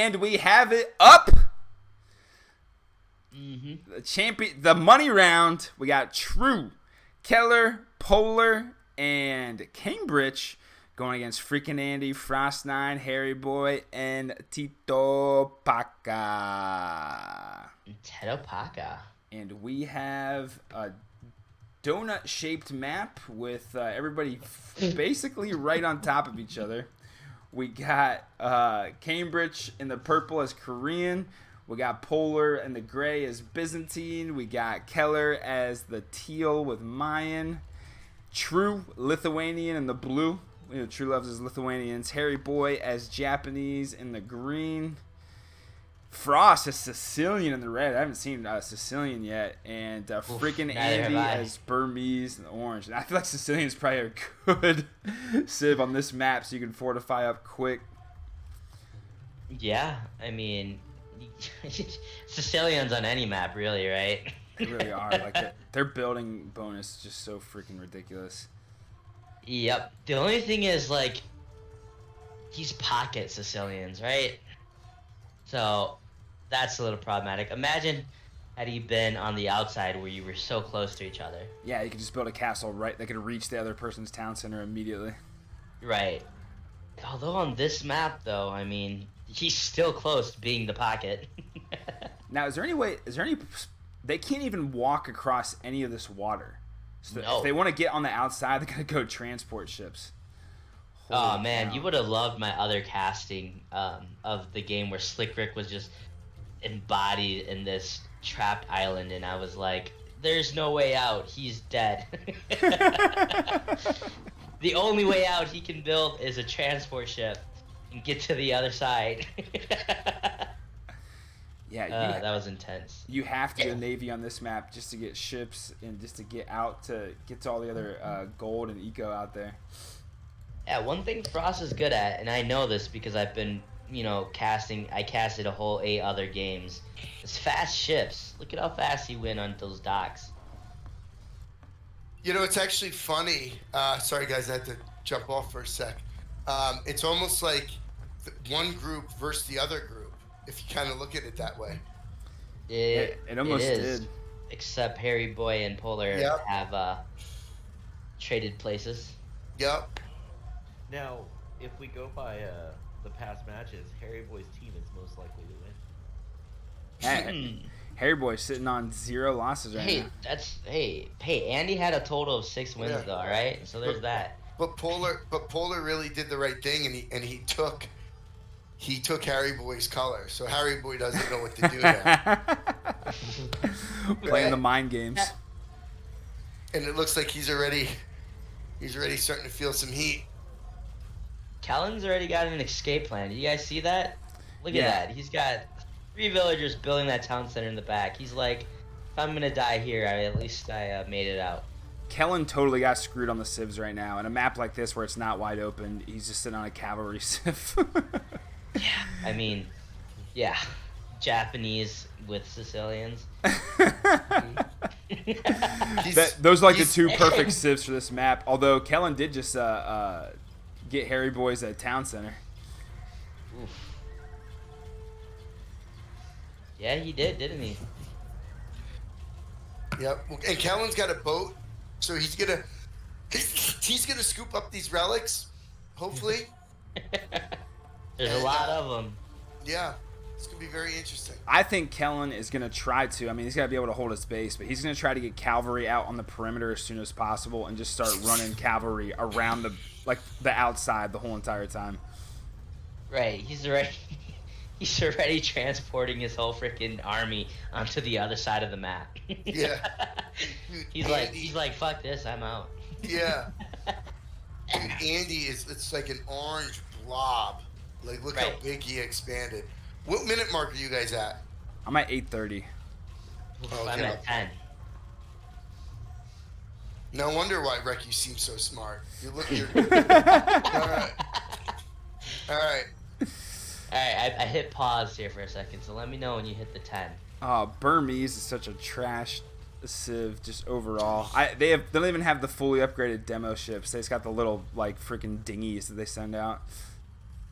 And we have it up. The money round. We got True, Keller, Polar, and Cambridge going against freaking Andy, Frost9, Harry Boy, and Tito Paca. And we have a donut-shaped map with everybody basically right on top of each other. We got Cambridge in the purple as Korean. We got Polar and the gray as Byzantine. We got Keller as the teal with Mayan. True, Lithuanian in the blue. True loves his Lithuanians. Harry Boy as Japanese in the green. Frost is Sicilian in the red. I haven't seen Sicilian yet. And freaking Andy as Burmese in the orange. And I feel like Sicilian is probably a good civ on this map so you can fortify up quick. Yeah, I mean, Sicilians on any map, really, right? They really are. Like their building bonus is just so freaking ridiculous. Yep. The only thing is, like, he's pocket Sicilians, right? So that's a little problematic. Imagine had he been on the outside where you were so close to each other. Yeah, you could just build a castle right. They could reach the other person's town center immediately. Right. Although on this map, though, I mean, he's still close to being the pocket. Now, is there any way? They can't even walk across any of this water. So no. If they want to get on the outside, they gotta go transport ships. Oh man, you would have loved my other casting of the game where Slick Rick was just embodied in this trapped island, and I was like, "There's no way out. He's dead." The only way out he can build is a transport ship and get to the other side. Yeah, that was intense. You have to do a navy on this map just to get ships and just to get to all the other gold and eco out there. Yeah, one thing Frost is good at, and I know this because I've been, casting. I casted a whole 8 other games. Is fast ships. Look at how fast he went on those docks. It's actually funny. Sorry, guys, I had to jump off for a sec. It's almost like one group versus the other group, if you kind of look at it that way. It almost did. Except Harry Boy and Polar have traded places. Yep. Now, if we go by the past matches, Harry Boy's team is most likely to win. Harry Boy's sitting on 0 losses right now. Hey, Andy had a total of 6 wins though, right? So there's that. But Polar really did the right thing, and he took Harry Boy's color, so Harry Boy doesn't know what to do now. Playing the mind games. And it looks like he's already starting to feel some heat. Kellen's already got an escape plan. Do you guys see that? Look at that. He's got 3 villagers building that town center in the back. He's like, if I'm gonna die here, at least I made it out. Kellen totally got screwed on the civs right now. In a map like this where it's not wide open, he's just sitting on a cavalry civ. Yeah, I mean, Japanese with Sicilians. Those are like the 2 perfect civs for this map. Although Kellen did just get Harry Boys at town center. Oof. Yeah, he did, didn't he? Yep. And Kellen's got a boat, so he's gonna scoop up these relics, hopefully. There's a lot of them. Yeah, it's gonna be very interesting. I think Kellen is gonna try to. I mean, he's gotta be able to hold his base, but he's gonna try to get cavalry out on the perimeter as soon as possible and just start running cavalry around the outside the whole entire time. Right. He's already transporting his whole freaking army onto the other side of the map. Yeah. Dude, he's like, fuck this, I'm out. Yeah. Dude, Andy it's like an orange blob. Like, look how big he expanded. What minute mark are you guys at? I'm at 8:30. I'm at 10. No wonder why, Rec, you seem so smart. You're looking. All right. I hit pause here for a second, so let me know when you hit the 10. Oh, Burmese is such a trash civ just overall. They don't even have the fully upgraded demo ships. They just got the little freaking dinghies that they send out.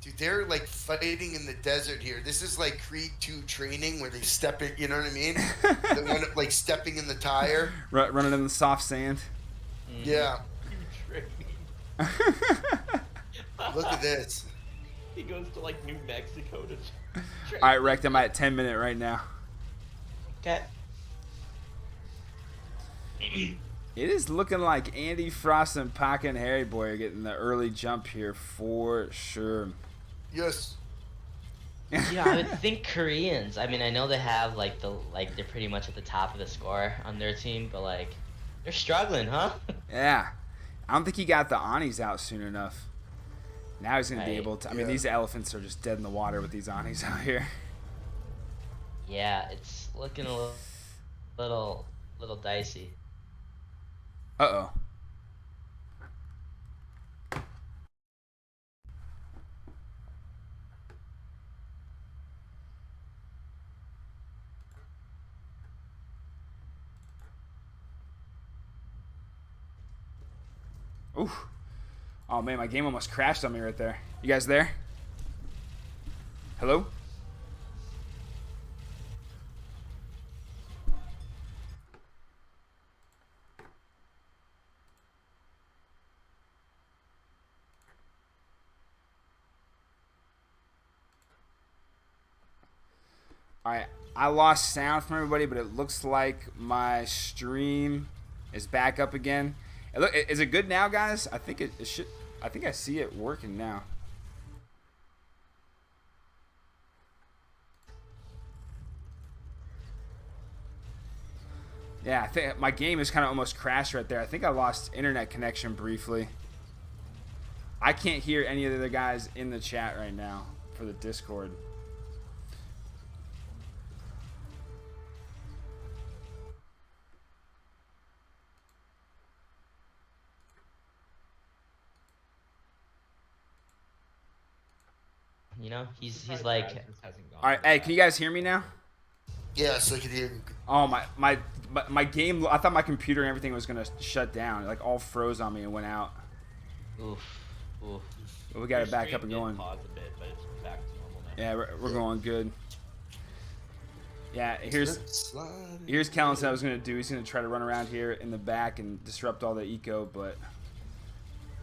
Dude, they're like fighting in the desert here. This is like Creed 2 training where they step in, you know what I mean? They wind up like stepping in the tire. Running in the soft sand. Mm-hmm. Yeah. Training. Look at this. He goes to like New Mexico to train. All right, Rect, I'm at 10 minute right now. Okay. It is looking like Andy, Frost, and Paca and Harry Boy are getting the early jump here for sure. Yes. Yeah, I would think Koreans. I mean, I know they have they're pretty much at the top of the score on their team, but like they're struggling, huh? Yeah. I don't think he got the Anis out soon enough. Now he's going to be able to. I mean, these elephants are just dead in the water with these Anis out here. Yeah, it's looking a little dicey. Uh-oh. Ooh. Oh, man, my game almost crashed on me right there. You guys there? Hello? Alright, I lost sound from everybody, but it looks like my stream is back up again. Is it good now, guys? I think it should. I think I see it working now. Yeah, I think my game is kind of almost crashed right there. I think I lost internet connection briefly. I can't hear any of the other guys in the chat right now for the Discord. You know, he's like. All right, hey, can you guys hear me now? Yes, I can hear you. Oh my game! I thought my computer and everything was gonna shut down. It, like all froze on me and went out. Oof. But we got it back up and going. Pause a bit, but it's back to normal now. Yeah, we're going good. Yeah, here's Callan said I was gonna do. He's gonna try to run around here in the back and disrupt all the eco, but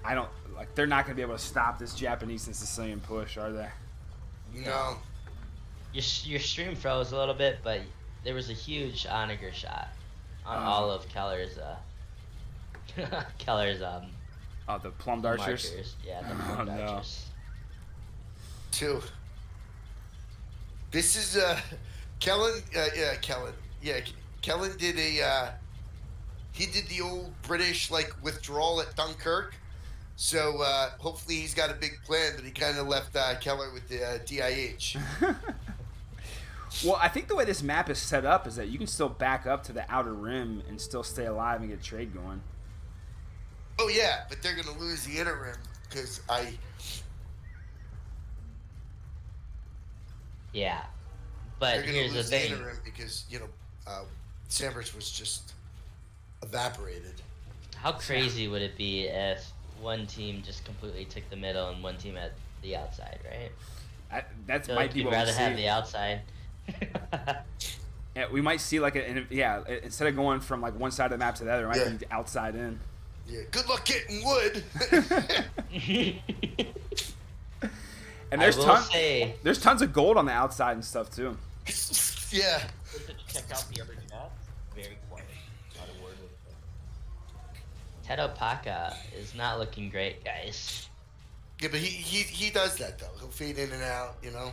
I don't like. They're not gonna be able to stop this Japanese and Sicilian push, are they? No. Your stream froze a little bit, but there was a huge Onager shot on all of Keller's Oh, the plumbed archers. Markers. Yeah, the plumbed archers. Two. This is Kellen. Kellen. Yeah, Kellen did he did the old British like withdrawal at Dunkirk. So hopefully he's got a big plan, but he kind of left Keller with the DIH. Well, I think the way this map is set up is that you can still back up to the outer rim and still stay alive and get trade going. Oh yeah, but they're gonna lose the inner rim because Yeah, but here's the thing. Inner rim because Sanders was just evaporated. How crazy would it be if one team just completely took the middle and one team at the outside, right? That So might be you'd what we rather see. have the outside. Yeah, we might see like instead of going from like one side of the map to the other, it might be outside in. Yeah, good luck getting wood. And there's tons of gold on the outside and stuff too. Yeah. Check out the other chat. Very quiet. Not a word with them. Tedo Paca is not looking great, guys. Yeah, but he does that though. He'll fade in and out, you know.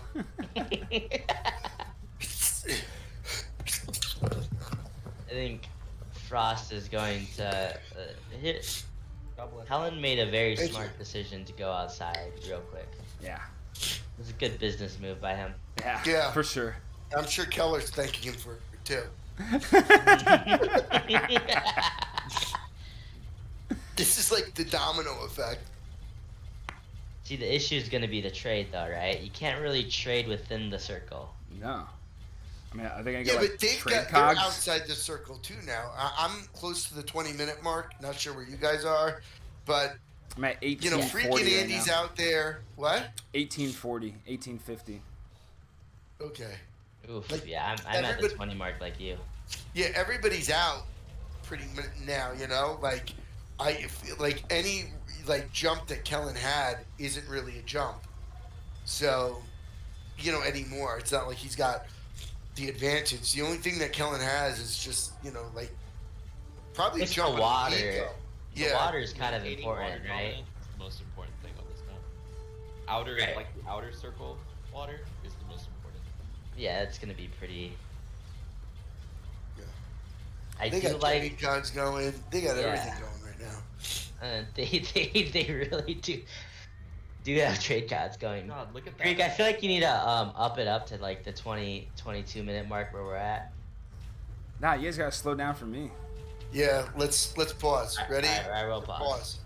I think Frost is going to hit. Helen made a very smart decision to go outside real quick. Yeah. It was a good business move by him. Yeah, for sure. I'm sure Keller's thanking him for it too. This is like the domino effect. See, the issue is going to be the trade, though, right? You can't really trade within the circle. No. I mean, are they going to Yeah, go like but they're cogs? outside the circle too now. I'm close to the 20-minute mark. Not sure where you guys are, but I'm at You know, 1840 freaking right Andy's now. out there. What? 1840, 1850. Okay. Oof. Like, Yeah, I'm at the 20 mark like you. Yeah, everybody's out pretty much now. You know, like I feel like any like jump that Kellen had isn't really a jump. So, you know, anymore. It's not like he's got the advantage. The only thing that Kellen has is just, you know, like probably It's the jumping the lead, water. though. The Yeah. water is kind of Maintaining important, water right? dominance is the most important thing on this map. Outer, Right. like the outer circle water is the most important. Yeah, it's gonna be pretty. Yeah. I They do got like. trade cards going. They got Yeah. everything going right now. They really do have trade cards going. God, look at that. Greek, I feel like you need to up it up to like the 22 minute mark where we're at. Nah, you guys gotta slow down for me. Yeah, let's pause. Ready? All right, I will pause.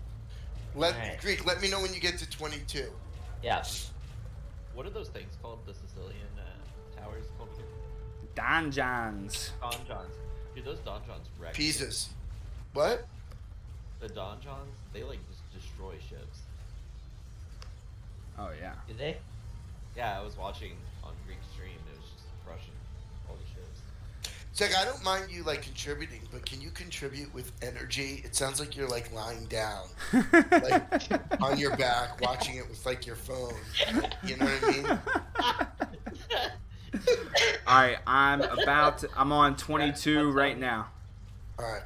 Alright. Greek, let me know when you get to 22. Yeah. What are those things called? The Sicilian towers called again? Donjons. Donjons. Dude, those donjons wreck. Pisas. What? The donjons, they like just destroy ships. Oh yeah. Did they? Yeah, I was watching on Greek stream. It was just crushing all the ships. Zach, I don't mind you like contributing, but can you contribute with energy? It sounds like you're like lying down, like on your back, watching it with like your phone. You know what I mean? All right, I'm on 22 right now. All right.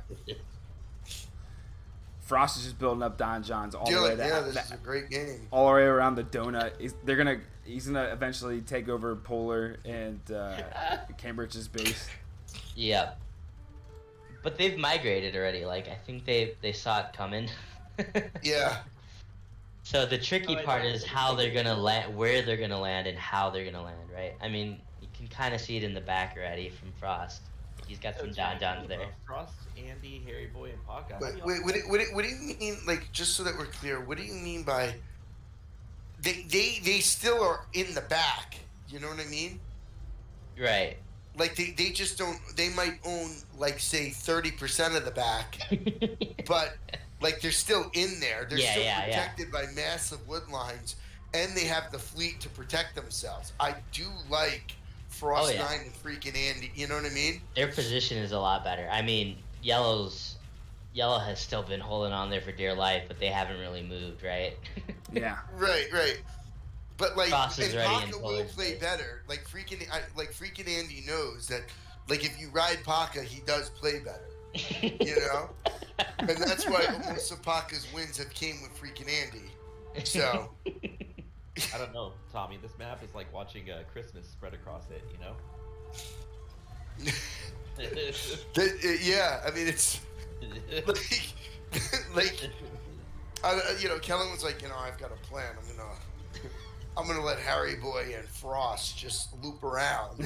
Frost is just building up donjons all the way This is a great game. all the way around the donut. He's gonna eventually take over Polar and Cambridge's base. Yeah. But they've migrated already. Like I think they saw it coming. Yeah. So the tricky part is how they're gonna land, where they're gonna land, and how they're gonna land, right? I mean, you can kind of see it in the back already from Frost. He's got some donjons there. Frost, Andy, Harry Boy, and Paka. Wait, what do you mean? Like, just so that we're clear, what do you mean by they still are in the back? You know what I mean? Right. Like they just don't. They might own like say 30% of the back, but like they're still in there. They're still protected by massive wood lines, and they have the fleet to protect themselves. I do like Frost 9 and freaking Andy. You know what I mean? Their position is a lot better. I mean, Yellow has still been holding on there for dear life, but they haven't really moved, right? Yeah. Right. But like, Frost is and ready Paka in will Polar's play base. better. Like freaking Andy knows that. Like if you ride Paka, he does play better. You know, and that's why most of Paka's wins have came with freaking Andy. So I don't know, Tommy. This map is like watching Christmas spread across it. You know? yeah, I mean it's like you know, Kellen was like, you know, I've got a plan. I'm gonna let Harry Boy and Frost just loop around.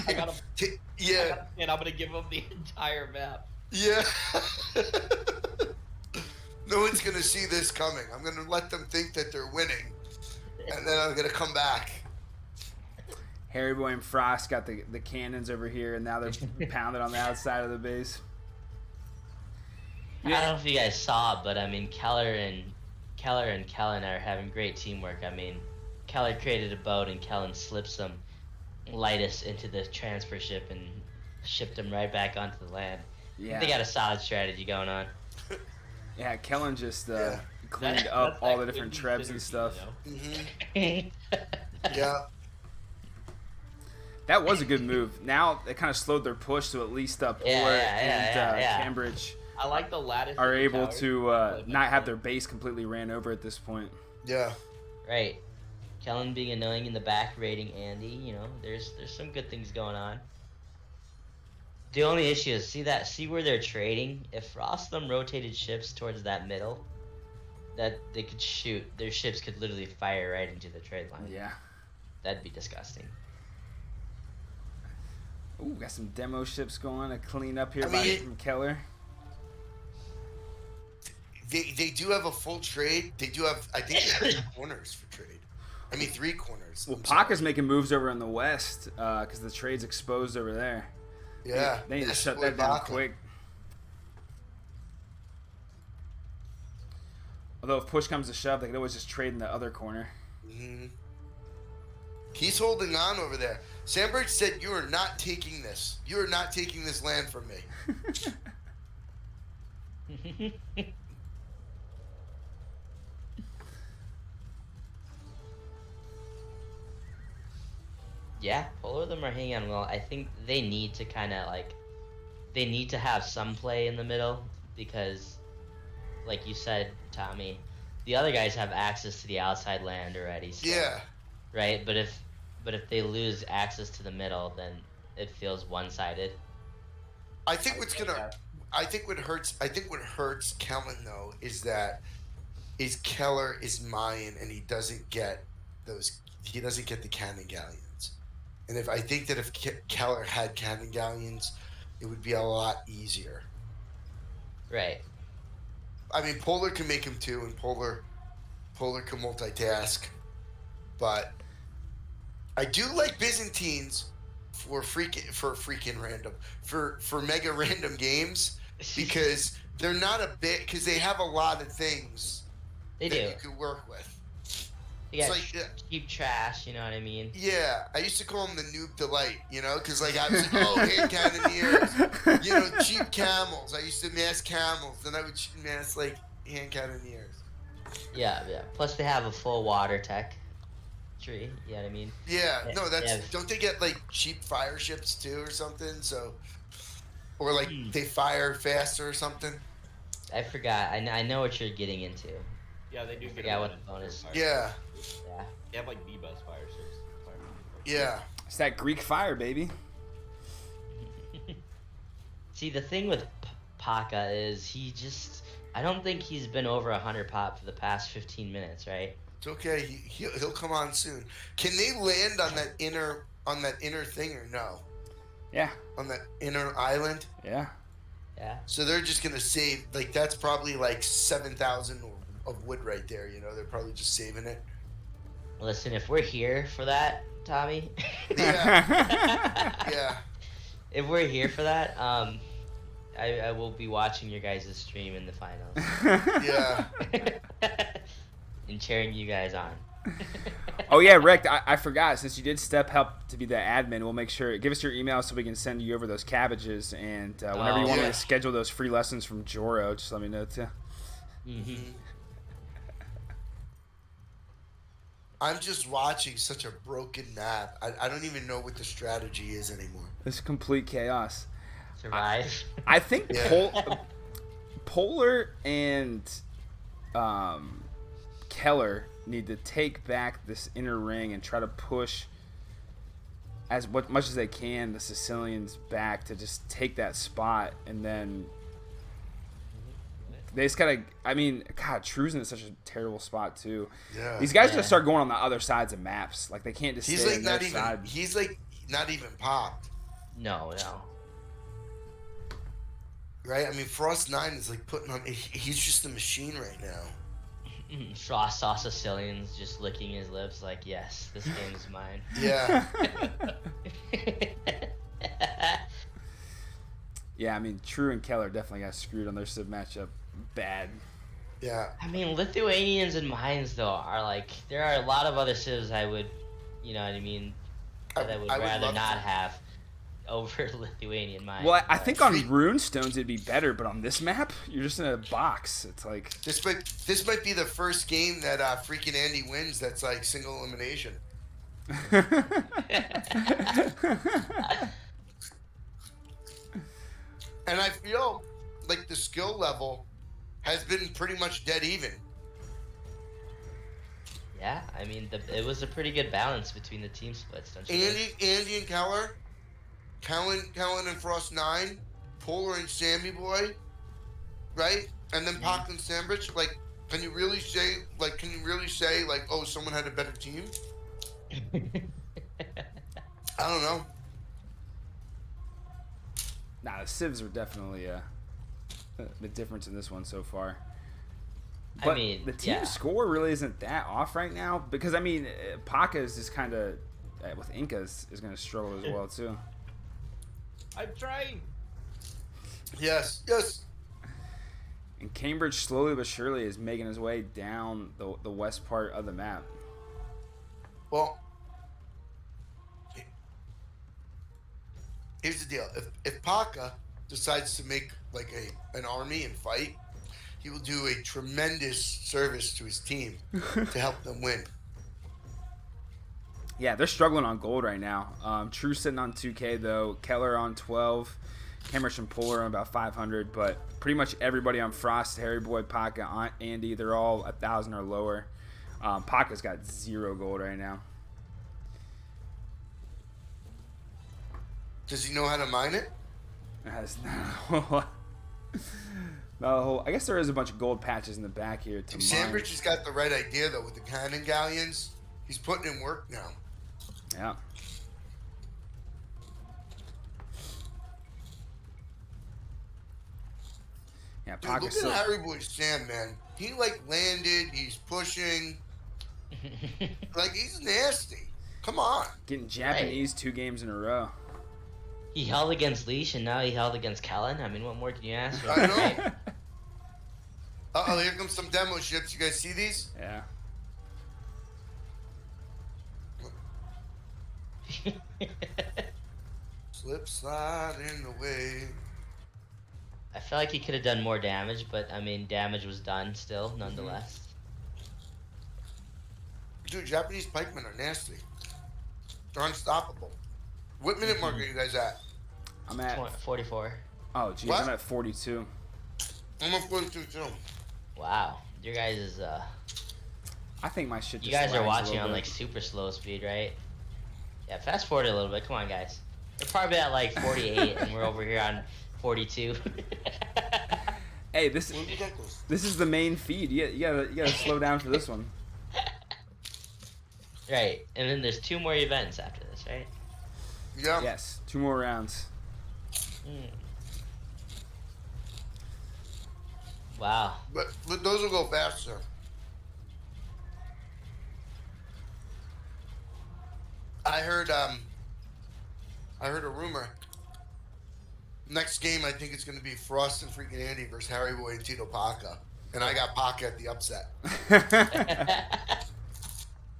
I got him. Yeah. And I'm gonna give him the entire map. Yeah. No one's gonna see this coming. I'm gonna let them think that they're winning, and then I'm gonna come back. Harry Boy and Frost got the cannons over here, and now they're pounded on the outside of the base. I don't know if you guys saw it, but I mean, Keller and Kellen are having great teamwork. I mean, Keller created a boat, and Kellen slipped some Lightus into the transfer ship and shipped them right back onto the land. Yeah. They got a solid strategy going on. Yeah, Kellen just cleaned up all the different trebs and stuff. You know? Mm-hmm. Yeah. That was a good move. Now they kind of slowed their push to at least Polar and Cambridge I like the lattice. are able to not have their base completely ran over at this point. Yeah. Right. Kellen being annoying in the back, raiding Andy. You know, there's some good things going on. The only issue is see where they're trading. If Frost them rotated ships towards that middle, that they could shoot, their ships could literally fire right into the trade line. Yeah. That'd be disgusting. Ooh, got some demo ships going to clean up here from Keller. They do have a full trade. They do have, I think, they have 3 corners for trade. I mean, 3 corners. Well, Paka's making moves over in the west because the trade's exposed over there. Yeah. They need to shut that down quick. Although if push comes to shove, they could always just trade in the other corner. Mm-hmm. He's holding on over there. Sandberg said, "You are not taking this. You are not taking this land from me." Yeah, both of them are hanging on well. I think they need to kind of like, they need to have some play in the middle because, like you said, Tommy, the other guys have access to the outside land already. So, Yeah. right, but if they lose access to the middle, then it feels one-sided. I think what hurts Kellen though is that Keller is Mayan and he doesn't get the cannon galleons. And I think that if Keller had cannon galleons, it would be a lot easier. Right. I mean, Polar can make him too, and Polar can multitask. But I do like Byzantines for mega random games because they're not because they have a lot of things you could work with. You got cheap trash, you know what I mean? Yeah, I used to call them the noob delight, because like I was like, oh, hand cannoneers, cheap camels. I used to mass camels, then I would mass like hand cannoneers. Yeah. Plus they have a full water tech tree, you know what I mean? Yeah, no, don't they get like cheap fire ships too or something? So, or like they fire faster or something? I forgot. I know what you're getting into. Yeah, they do. I forgot what the bonus. Yeah. They have like B-bus fire ships. Yeah. It's that Greek fire, baby. See, the thing with Paka is I don't think he's been over 100 pop for the past 15 minutes, right? It's okay. He'll come on soon. Can they land on that inner thing or no? Yeah. On that inner island? Yeah. Yeah. So they're just gonna save that's probably like 7,000 of wood right there. They're probably just saving it. Listen, if we're here for that, Tommy. Yeah. Yeah. If we're here for that, I will be watching your guys' stream in the finals. Yeah. And cheering you guys on. Oh yeah, Rick, I forgot. Since you did step up to be the admin, we'll make sure give us your email so we can send you over those cabbages. And whenever you want me to schedule those free lessons from Joro, just let me know too. Mm-hmm. I'm just watching such a broken map. I don't even know what the strategy is anymore. It's complete chaos. Survive. I think Polar and Keller need to take back this inner ring and try to push as much as they can the Sicilians back to just take that spot, and then they just gotta. I mean, God, Truzen is such a terrible spot too. Yeah. These guys gotta start going on the other sides of maps. Like they can't just. He's stay like on not their even. side. He's like not even popped. No. Right. I mean, Frost 9 is like putting on. He's just a machine right now. Frost saw Sicilians just licking his lips like, yes, this game's mine. Yeah. Yeah, I mean, True and Keller definitely got screwed on their Civ matchup bad. Yeah. I mean, Lithuanians and mines, though, are like, there are a lot of other Civs I would, you know what I mean, that I would rather not have over Lithuanian mines. Well, I think on Runestones it'd be better, but on this map, you're just in a box. It's like... This might be the first game that freaking Andy wins that's like single elimination. And I feel like the skill level has been pretty much dead even. Yeah, I mean, it was a pretty good balance between the team splits, don't you think? Andy and Keller, Kellen and Frost 9, Polar and Sammy Boy, right? And then Pac and Sandwich. Like, can you really say, oh, someone had a better team? I don't know. Nah, the Civs are definitely the difference in this one so far. I But mean, the team score really isn't that off right now because I mean, Paka is just kind of with Incas is going to struggle as well too. I'm trying. Yes. And Cambridge slowly but surely is making his way down the west part of the map. Well, here's the deal. If Paka decides to make like an army and fight, he will do a tremendous service to his team to help them win. Yeah, they're struggling on gold right now. True sitting on 2K though. Keller on 12. Cambridge and Polar on about 500, but pretty much everybody on Frost, Harry Boy, Paka, Aunt Andy, they're all 1,000 or lower. Paka's got 0 gold right now. Does he know how to mine it? It has not a whole. I guess there is a bunch of gold patches in the back here. Sandbridge has got the right idea though with the cannon galleons. He's putting in work now. Yeah. Yeah, dude, look at Harry Boy Sam, man. He like landed. He's pushing. Like he's nasty. Come on. Getting Japanese 2 games in a row. He held against Leash, and now he held against Kellen. I mean, what more can you ask for? I know. Uh-oh, here comes some demo ships. You guys see these? Yeah. Slip slide in the way. I feel like he could have done more damage, but I mean, damage was done still, nonetheless. Dude, Japanese pikemen are nasty. They're unstoppable. What minute mark are you guys at? I'm at 44. Oh, geez, What? I'm at 42. I'm at 42 too. Wow, your guys is I think my shit. you Just guys are lags a watching little on bit. like super slow speed, right? Yeah, fast forward a little bit. Come on, guys. We're probably at like 48, and we're over here on 42. Hey, this is the main feed. You gotta slow down for this one. Right, and then there's 2 more events after this, right? Yeah. Yes, 2 more rounds. Wow. But those will go faster. I heard a rumor. Next game, I think it's going to be Frost and freaking Andy versus Harry Boy and Tito Paca. And I got Paca at the upset.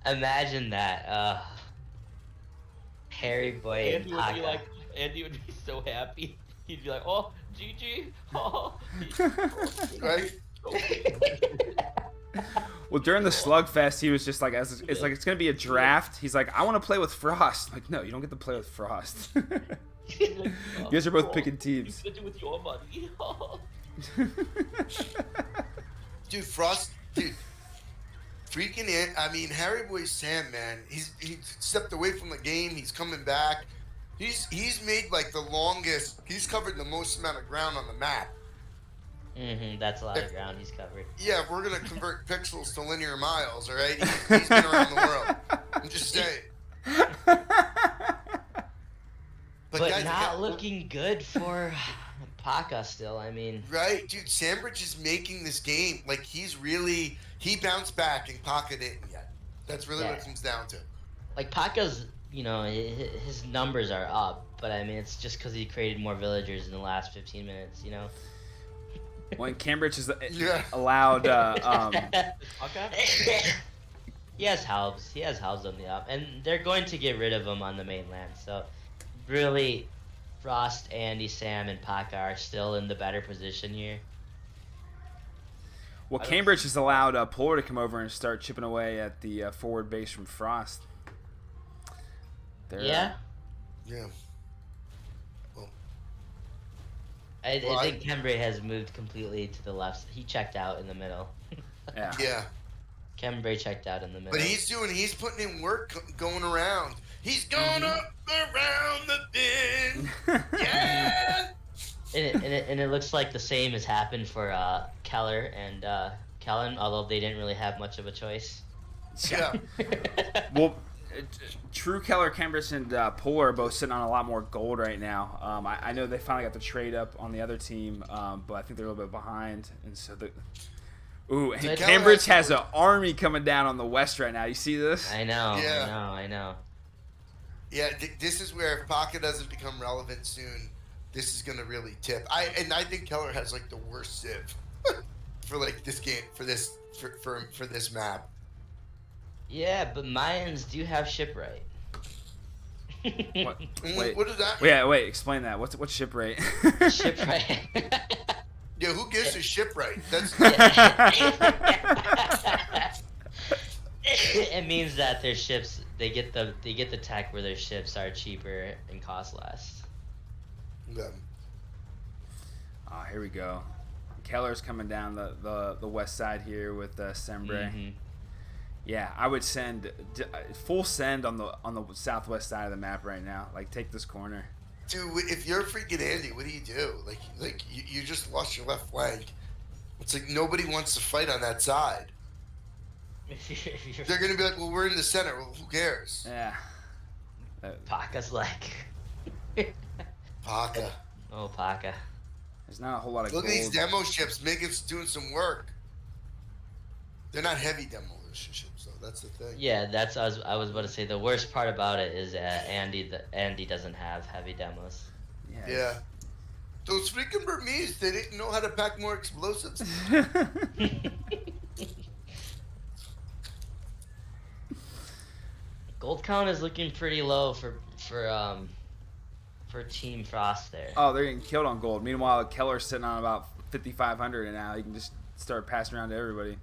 Imagine that. Harry Boy and Andy would be Paca. like, Andy would be so happy. He'd be like, oh, GG. Oh. Right? Well, during the Slugfest, he was just like, it's like it's gonna be a draft. He's like, I want to play with Frost. I'm like, no, you don't get to play with Frost. You guys are both picking teams. You do with your money. Dude, Frost, dude. Freaking I mean, Harry Boy Sam, man. He stepped away from the game. He's coming back. He's made like the longest. He's covered the most amount of ground on the map. That's a lot of ground he's covered. Yeah, if we're gonna convert pixels to linear miles, all right? He's been around the world. I'm just saying. But guys, not looking good for Paca still. I mean, right, dude. Sandbridge is making this game like he bounced back and Paca didn't yet. That's really what it comes down to. like Paca's, his numbers are up, but I mean it's just because he created more villagers in the last 15 minutes. When Cambridge is Yeah. allowed, He has halves. He has halves on the up, and they're going to get rid of him on the mainland. So, really, Frost, Andy, Sam, and Paca are still in the better position here. well, Cambridge has allowed Polar to come over and start chipping away at the forward base from Frost. Yeah. Yeah. I think Cambridge has moved completely to the left. He checked out in the middle. Yeah. Yeah. Cambridge checked out in the middle. But he's putting in work going around. He's going up around the bend. Yeah. And it looks like the same has happened for Keller and Kellen, although they didn't really have much of a choice. Yeah. Well, True, Keller, Cambridge, and Polar are both sitting on a lot more gold right now. I know they finally got the trade up on the other team, but I think they're a little bit behind. And so and Cambridge has an army coming down on the west right now. You see this? I know. Yeah. I know. Yeah, this is where if Paca doesn't become relevant soon, this is going to really tip. I think Keller has like the worst Civ. for like this game for this for this map. Yeah, but Mayans do have shipwright. What? Wait. What is that? Yeah, wait. Explain that. What's shipwright? Shipwright. Yeah, who gives a shipwright? That's It means that their ships they get the tech where their ships are cheaper and cost less. Oh, here we go. Keller's coming down the west side here with Sembre. Mm-hmm. Yeah, I would send full send on the southwest side of the map right now. Like, take this corner. Dude, if you're freaking Andy, what do you do? Like you just lost your left flank. It's like nobody wants to fight on that side. They're gonna be like, well, we're in the center. Well, who cares? Yeah. Paka's like. Paka. Oh, Paka. There's not a whole lot of Look gold. at these demo ships. Megan's doing some work. They're not heavy demolition ships, though. That's the thing. Yeah, that's I was about to say. The worst part about it is Andy doesn't have heavy demos. Yeah. Those freaking Burmese, they didn't know how to pack more explosives. Gold count is looking pretty low for Team Frost there. Oh, they're getting killed on gold. Meanwhile, Keller's sitting on about 5,500, and now he can just start passing around to everybody.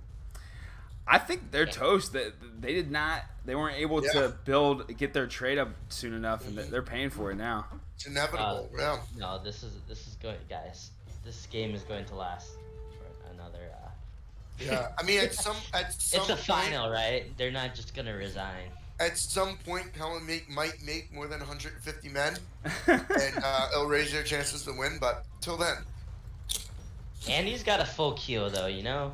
I think they're toast. They weren't able to get their trade up soon enough, and they're paying for it now. It's inevitable. Yeah. No, this is going, guys. This game is going to last for another. Yeah, I mean, at some it's a point, final, right? They're not just gonna resign. At some point, Helen might make more than 150 men, and it'll raise their chances to win. But till then, Andy's got a full queue, though. You know.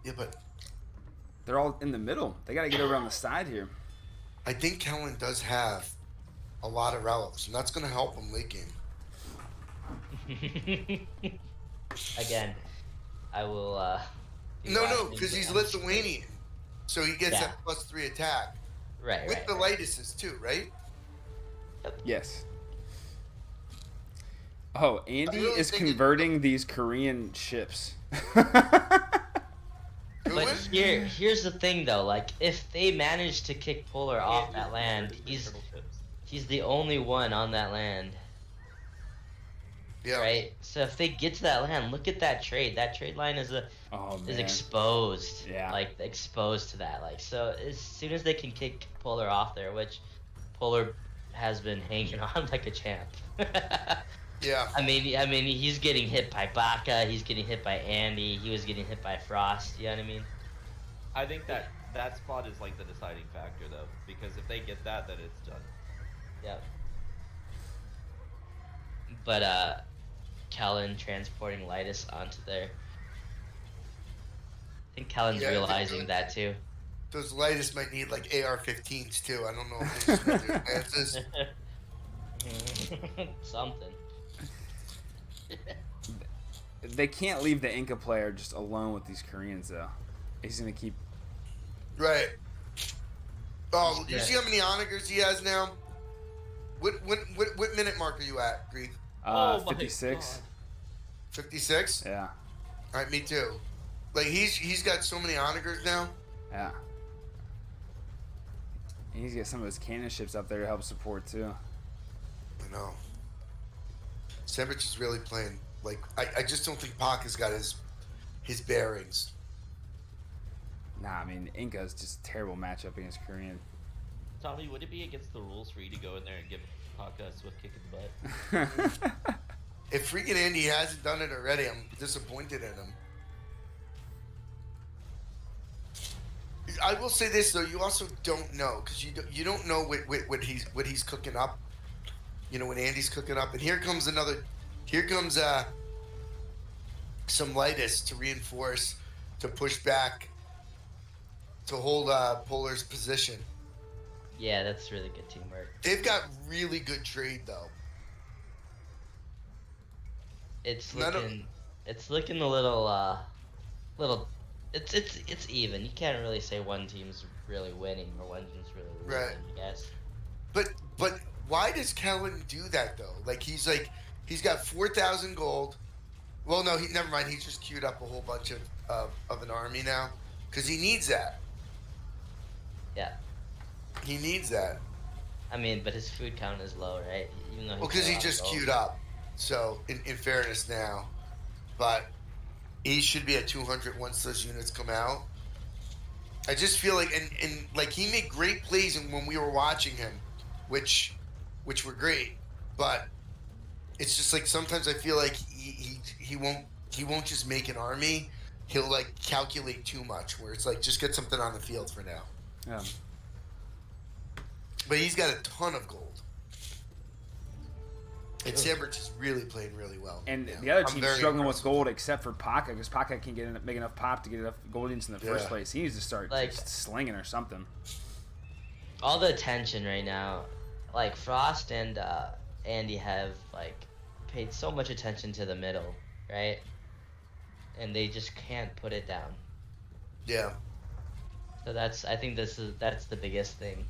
yeah, but They're all in the middle. They got to get over on the side here. I think Helen does have a lot of relics, and that's going to help him late game. Again, I will. No, because he's Lithuanian, so he gets Yeah. that +3 attack Right. with right, the right. Lytuses too, right? Yes. Oh, Andy really is think it- converting these Korean ships. Who But is? here's the thing, though. Like, if they manage to kick Polar off that land, he's the only one on that land. Yeah. Right. So if they get to that land, look at that trade. That trade line is Oh, man. exposed. Yeah. Like exposed to that. Like so, as soon as they can kick Polar off there, which Polar has been hanging on like a champ. Yeah. I mean, he's getting hit by Baka. He's getting hit by Andy. He was getting hit by Frost. You know what I mean? I think that spot is like the deciding factor, though, because if they get that, then it's done. Yep. But Kellen transporting Lytus onto there. I think Kellen's Yeah, I think realizing that too. Those Lytus might need like AR-15s too. I don't know if they just do advances. Something. They can't leave the Inca player just alone with these Koreans, though. He's going to keep... Right. Oh, you Yeah. see how many onagers he has now? What minute mark are you at, Greek? Oh my 56. God. 56? Yeah. All right, me too. Like he's got so many onagers now. Yeah. And he's got some of his cannon ships up there to help support, too. I know. Sandwich is really playing. Like I just don't think Pac has got his bearings. Nah, I mean, Inca's just a terrible matchup against Korean. Tommy, would it be against the rules for you to go in there and give Paka a swift kick in the butt? If freaking Andy hasn't done it already, I'm disappointed in him. I will say this though, you also don't know because you don't know what he's cooking up. You know, when Andy's cooking up, and here comes some Lytus to reinforce, to push back, to hold Polar's position. Yeah, that's really good teamwork. They've got really good trade though. It's None of- looking a little it's even. You can't really say one team's really winning or one team's really losing, Right. I guess. But why does Kellen do that though? Like he's got 4,000 gold, Well, no, never mind. He just queued up a whole bunch of an army now because he needs that. Yeah. He needs that. I mean, but his food count is low, right? Even though Well, because he just queued up. So, in fairness now. But he should be at 200 once those units come out. I just feel like, and like he made great plays when we were watching him, which were great. But it's just like sometimes I feel like he won't just make an army. He'll like calculate too much. Where it's like just get something on the field for now. Yeah. But he's got a ton of gold. And Sandbridge is really playing really well. And the other team's struggling with gold except for Paka, because Paka can't make enough pop to get enough gold units in the first place. He needs to start like, just slinging or something. All the attention right now, like Frost and Andy have like paid so much attention to the middle, right? And they just can't put it down. Yeah. So I think that's the biggest thing.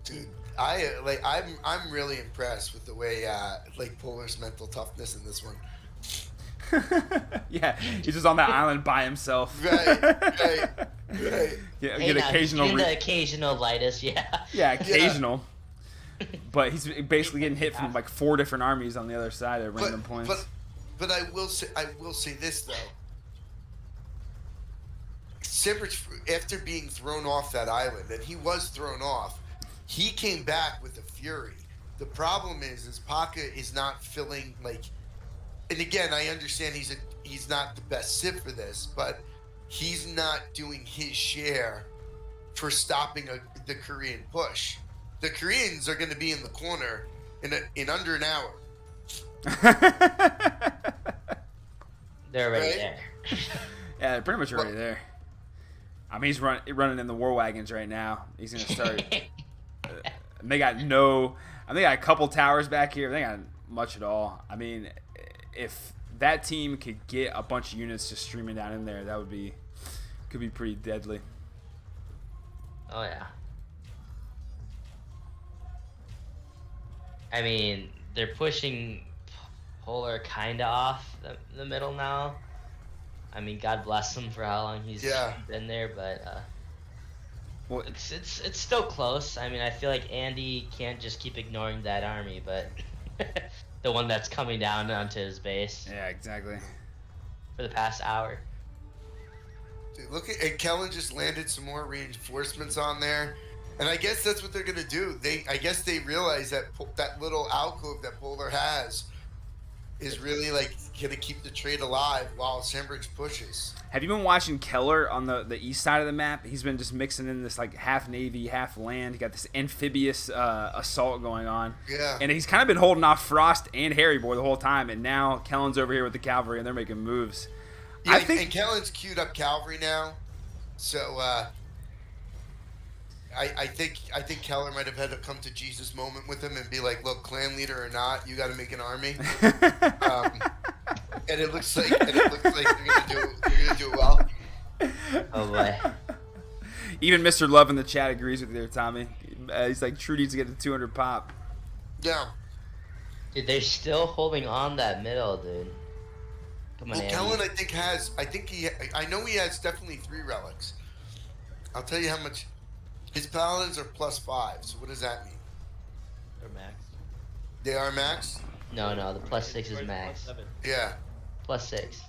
Dude, I'm really impressed with the way like Polar's mental toughness in this one. Yeah, he's just on that island by himself. Right. Yeah, Hey, get occasional. the occasional lightest, yeah. Yeah, occasional. But he's basically getting hit from like 4 different armies on the other side at random points. But I will say this though. Sandbridge, after being thrown off that island, and he was thrown off, he came back with a fury. The problem is Paka is not filling like, and again, I understand he's not the best Civ for this, but he's not doing his share for stopping the Korean push. The Koreans are going to be in the corner in under an hour. They're already there. Yeah, they're pretty much already there. I mean, he's running in the war wagons right now. He's going to start. They got they got a couple towers back here. They got much at all. I mean, if that team could get a bunch of units just streaming down in there, could be pretty deadly. Oh yeah. I mean, they're pushing Polar kind of off the middle now. I mean, God bless him for how long he's been there, but well, it's still close. I mean, I feel like Andy can't just keep ignoring that army, but the one that's coming down onto his base. Yeah, exactly. For the past hour. Dude, look at Kellen just landed some more reinforcements on there. And I guess that's what they're gonna do. I guess they realize that that little alcove that Polar has is really like gonna keep the trade alive while Sandbridge pushes. Have you been watching Keller on the east side of the map? He's been just mixing in this like half navy, half land. He got this amphibious assault going on. Yeah. And he's kind of been holding off Frost and Harry Boy the whole time. And now Kellen's over here with the cavalry, and they're making moves. Yeah, and Kellen's queued up cavalry now, so. I think Keller might have had a come to Jesus moment with him and be like, "Look, clan leader or not, you got to make an army." And it looks like you're gonna do well. Oh boy. Even Mr. Love in the chat agrees with you there, Tommy. He's like, True needs to get to 200 pop. Yeah. Dude, they're still holding on that middle, dude. Come on, well, Andy. Kellen, I know he has definitely 3 relics. I'll tell you how much. His paladins are +5, so what does that mean? They're maxed. They are max? No, the +6 is max. +7. Yeah. +6.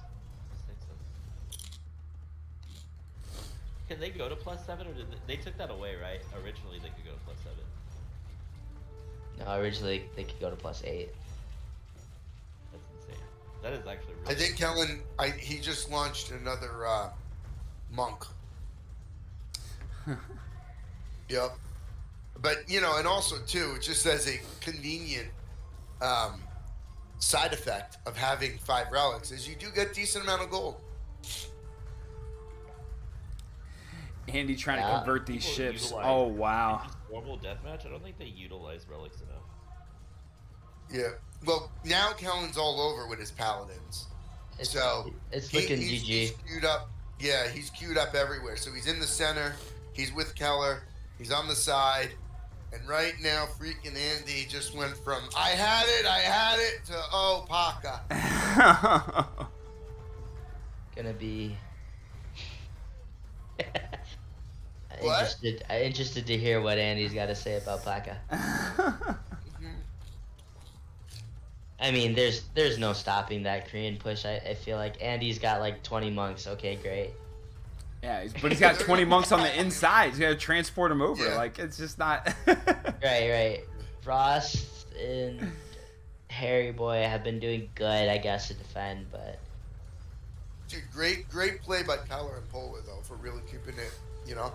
Can they go to +7, or did they took that away, right? Originally, they could go to +7. No, originally they could go to +8. That's insane. That is actually really I think Kellen, he just launched another monk. Yep. But, and also, too, just as a convenient side effect of having 5 relics is you do get a decent amount of gold. Andy trying to convert these ships. Utilize, Oh, wow. Normal deathmatch, I don't think they utilize relics enough. Yeah. Well, now Kellen's all over with his paladins. It's looking GG. He's queued up. Yeah, he's queued up everywhere. So he's in the center. He's with Keller. He's on the side. And right now, freaking Andy just went from I had it to oh Paka. Gonna be What? interested to hear what Andy's got to say about Paka. I mean, there's no stopping that Korean push. I feel like Andy's got like 20 monks. Okay, great. Yeah, but he's got 20 monks on the inside. He's got to transport him over. Yeah. Like, it's just not... Right. Frost and Harry Boy have been doing good, I guess, to defend, but... Dude, great play by Keller and Polar, though, for really keeping it, you know?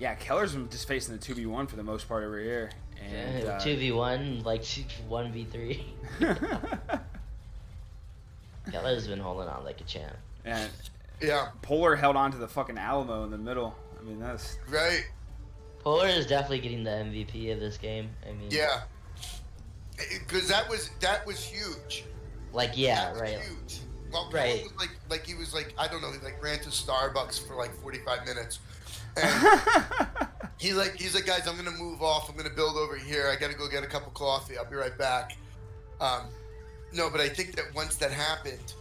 Yeah, Keller's been just facing the 2v1 for the most part over here. And 2v1, like 1v3. Keller's been holding on like a champ. And Yeah. Polar held on to the fucking Alamo in the middle. I mean, that's... Right. Polar is definitely getting the MVP of this game. I mean... Yeah. Because that was huge. Like, yeah, That was right. huge. Well, Right. Was like he was like, I don't know, he like ran to Starbucks for like 45 minutes. And he's like, guys, I'm gonna move off. I'm gonna build over here. I gotta go get a cup of coffee. I'll be right back. No, but I think that once that happened,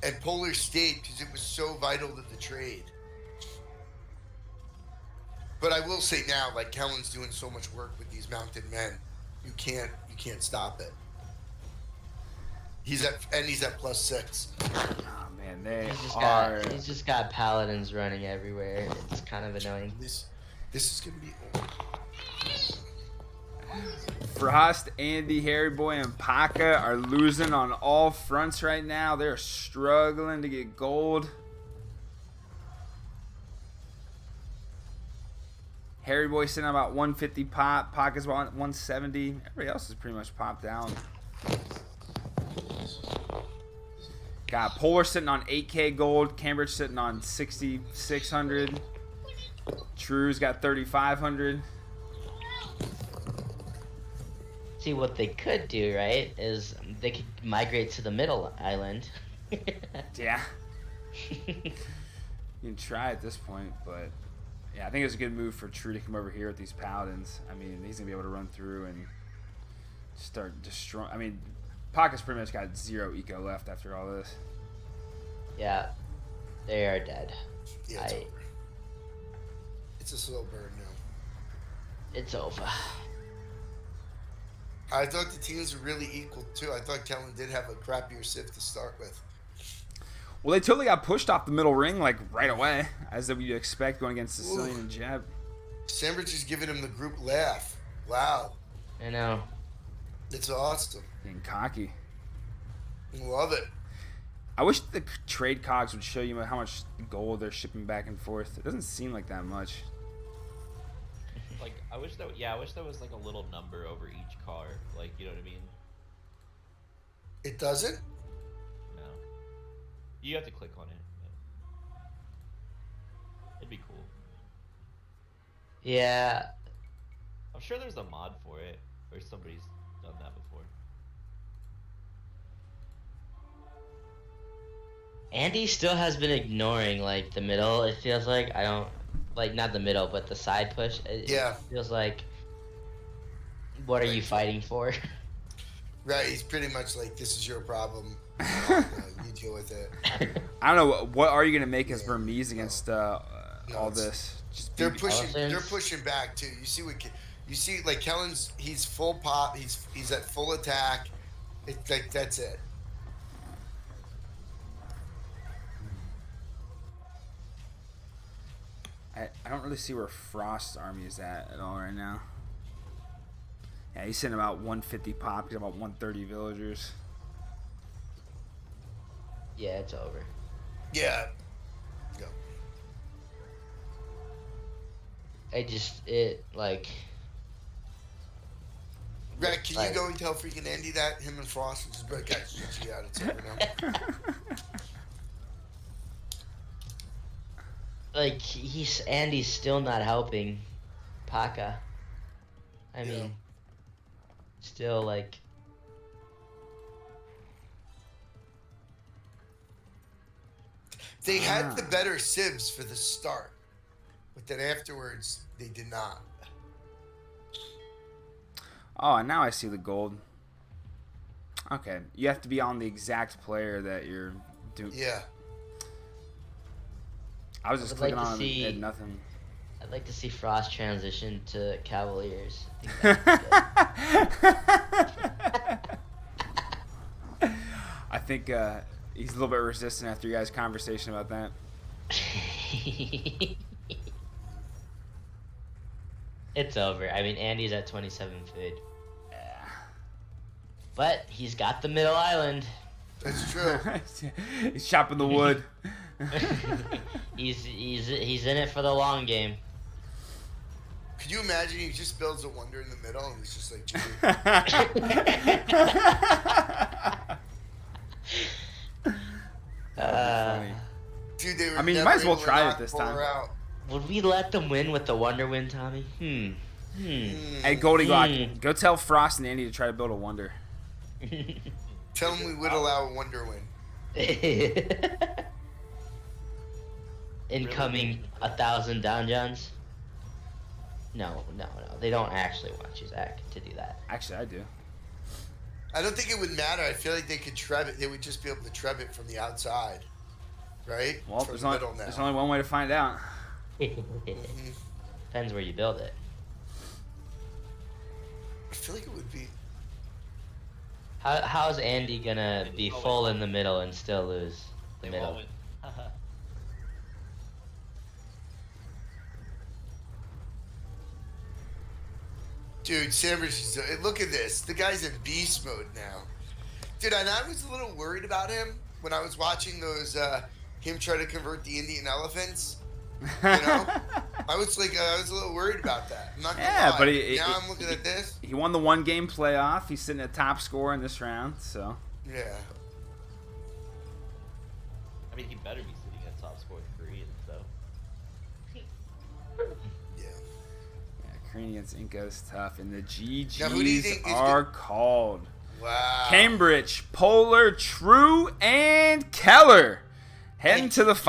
and Polar stayed because it was so vital to the trade. But I will say now, like Kellen's doing so much work with these mounted men, you can't stop it. He's at +6. Oh, man, they He's just got paladins running everywhere. It's kind of annoying. This is gonna be old. Frost, Andy, Harry Boy, and Paka are losing on all fronts right now. They're struggling to get gold. Harry Boy sitting at about 150 pop. Paka's about 170. Everybody else is pretty much popped down. Got Polar sitting on 8K gold. Cambridge sitting on 6,600. True's got 3,500. See, what they could do, right, is they could migrate to the middle island. Yeah. You can try at this point, but yeah, I think it's a good move for True to come over here with these paladins. I mean, he's gonna be able to run through and start destroying. I mean, Paka's pretty much got 0 eco left after all this. Yeah, they are dead. Yeah, it's a slow burn now. It's over. I thought the teams were really equal too. I thought Kellen did have a crappier Civ to start with. Well, they totally got pushed off the middle ring like right away, as you'd expect going against Sicilian and Jeb. Sandwich is giving him the group laugh. Wow, I know. it's awesome. Being cocky. Love it. I wish the trade cogs would show you how much gold they're shipping back and forth. It doesn't seem like that much. Like, I wish there was like a little number over each car. Like, you know what I mean? It doesn't? No. You have to click on it. But it'd be cool. Yeah. I'm sure there's a mod for it, or somebody's done that before. Andy still has been ignoring, like, the middle, it feels like. I don't... Like, not the middle, but the side push. It feels like... What are you fighting for? Right, he's pretty much like, this is your problem. You deal with it. I don't know. What are you going to make as Burmese against all this? Just They're pushing back too. You see like Kellen's, he's full pop, he's at full attack. It's like that's it. I don't really see where Frost's army is at all right now. Yeah, he's sitting about 150 pop. He's about 130 villagers. Yeah, it's over. Yeah. Go. Like... Greg, can you go and tell freaking Andy that? Him and Frost and just be like, guys, GG out. It's over now. Like, Andy's still not helping Paka. I mean, still, like... They had the better Civs for the start. But then afterwards, they did not. Oh, and now I see the gold. Okay, you have to be on the exact player that you're doing. Yeah. I was just would clicking like to on see- it and nothing. I'd like to see Frost transition to Cavaliers. I think he's a little bit resistant after you guys' conversation about that. It's over. I mean, Andy's at 27 food. Yeah. But he's got the middle island. That's true. He's chopping the wood. He's in it for the long game. Could you imagine he just builds a wonder in the middle and he's just like, dude. Funny. Dude, they were I mean, you never might as well able to try it knock this Bowler time. out. Would we let them win with the Wonder Win, Tommy? Hey, Goldie Glock, go tell Frost and Andy to try to build a wonder. Tell him we would allow a wonder win. Incoming 1,000 down Johns. No. They don't actually want you, Zach, to do that. Actually, I do. I don't think it would matter. I feel like they could treb it. They would just be able to treb it from the outside. Right? Well, from there's the only, middle now. there's only one way to find out. Depends where you build it. I feel like it would be. How's Andy gonna be full in the middle and still lose the They middle? won't win. Dude, Sanders, look at this. The guy's in beast mode now. Dude, and I was a little worried about him when I was watching those, him try to convert the Indian elephants. You know? I was a little worried about that. I'm not gonna Yeah, lie. but now I'm looking at this. He won the one-game playoff. He's sitting at top scorer in this round, so. Yeah. I mean, he better be sitting at top score with Korean, so. Yeah. Yeah, Korean against Inca is tough, and the Now, who do you GGs think is are called. Wow. Cambridge, Polar, True, and Keller heading to the